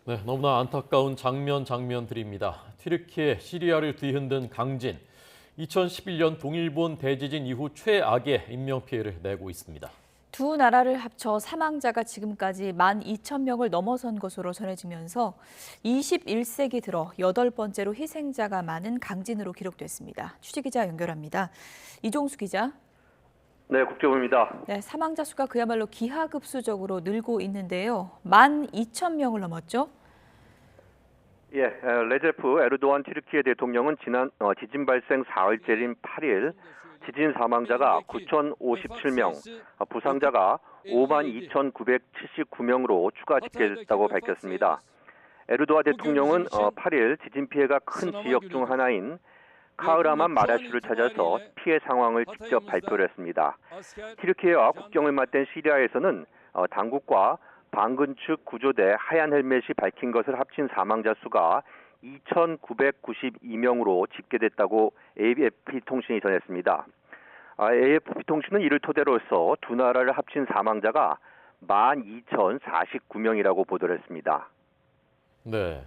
네, 너무나 안타까운 장면들입니다. 튀르키예, 시리아를 뒤흔든 강진. 2011년 동일본 대지진 이후 최악의 인명피해를 내고 있습니다. 두 나라를 합쳐 사망자가 지금까지 12,000명을 넘어선 것으로 전해지면서 21세기 들어 8번째로 희생자가 많은 강진으로 기록됐습니다. 취재기자 연결합니다. 이종수 기자. 네, 국제부입니다. 네, 사망자 수가 그야말로 기하급수적으로 늘고 있는데요. 12,000명을 넘었죠? 예, 레제프 에르도안 튀르키예 대통령은 지난 지진 발생 사흘째인 8일 지진 사망자가 9,057명, 부상자가 52,979명으로 추가 집계됐다고 밝혔습니다. 에르도안 대통령은 8일 지진 피해가 큰 지역 중 하나인 카흐라만 마라슈를 찾아서 피해 상황을 직접 발표를 했습니다. 튀르키예와 국경을 맞댄 시리아에서는 당국과 반군 측 구조대 하얀 헬멧이 밝힌 것을 합친 사망자 수가 2,992명으로 집계됐다고 AFP 통신이 전했습니다. AFP 통신은 이를 토대로서 두 나라를 합친 사망자가 12,049명이라고 보도를 했습니다. 네.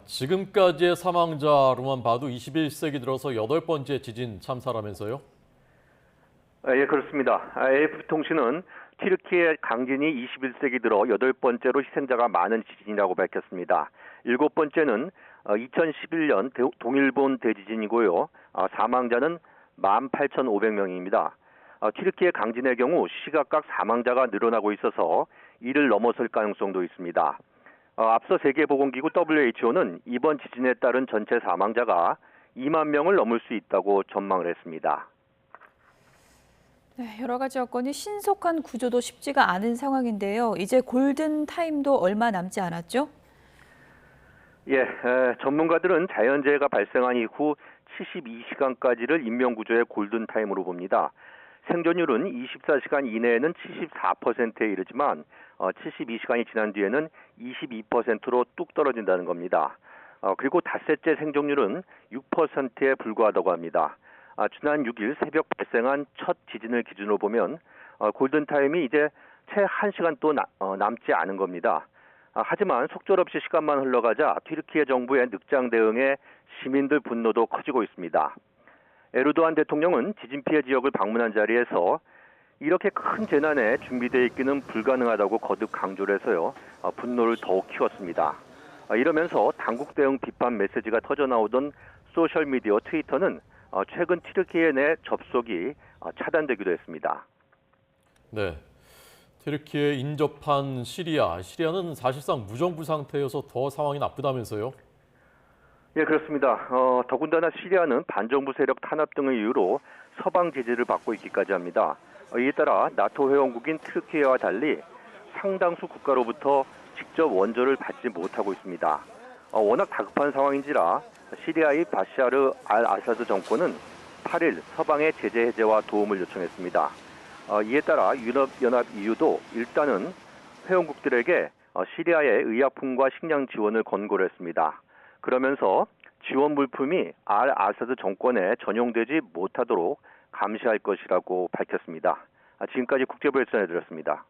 지금까지의 사망자로만 봐도 21세기 들어서 8번째 지진 참사라면서요? 예, 그렇습니다. AFP 통신은 튀르키예 강진이 21세기 들어 8번째로 희생자가 많은 지진이라고 밝혔습니다. 7번째는 2011년 동일본 대지진이고요. 사망자는 18,500명입니다. 튀르키예 강진의 경우 시각각 사망자가 늘어나고 있어서 이를 넘어설 가능성도 있습니다. 앞서 세계보건기구 WHO는 이번 지진에 따른 전체 사망자가 2만 명을 넘을 수 있다고 전망을 했습니다. 네, 여러 가지 여건이 신속한 구조도 쉽지가 않은 상황인데요. 이제 골든 타임도 얼마 남지 않았죠? 예, 전문가들은 자연재해가 발생한 이후 72시간까지를 인명구조의 골든타임으로 봅니다. 생존율은 24시간 이내에는 74%에 이르지만 72시간이 지난 뒤에는 22%로 뚝 떨어진다는 겁니다. 그리고 닷새째 생존율은 6%에 불과하다고 합니다. 지난 6일 새벽 발생한 첫 지진을 기준으로 보면 골든타임이 이제 채 1시간 또 남지 않은 겁니다. 하지만 속절없이 시간만 흘러가자 튀르키예 정부의 늑장 대응에 시민들 분노도 커지고 있습니다. 에르도안 대통령은 지진 피해 지역을 방문한 자리에서 이렇게 큰 재난에 준비되어 있기는 불가능하다고 거듭 강조를 해서요. 분노를 더욱 키웠습니다. 이러면서 당국 대응 비판 메시지가 터져나오던 소셜미디어 트위터는 최근 튀르키예 내 접속이 차단되기도 했습니다. 네. 튀르키예 인접한 시리아는 사실상 무정부 상태여서 더 상황이 나쁘다면서요? 예, 그렇습니다. 더군다나 시리아는 반정부 세력 탄압 등의 이유로 서방 제재를 받고 있기까지 합니다. 이에 따라 나토 회원국인 튀르키예와 달리 상당수 국가로부터 직접 원조를 받지 못하고 있습니다. 워낙 다급한 상황인지라 시리아의 바샤르 알 아사드 정권은 8일 서방의 제재 해제와 도움을 요청했습니다. 이에 따라 유럽연합 EU도 일단은 회원국들에게 시리아의 의약품과 식량 지원을 권고를 했습니다. 그러면서 지원 물품이 알 아사드 정권에 전용되지 못하도록 감시할 것이라고 밝혔습니다. 지금까지 국제부에서 전해드렸습니다.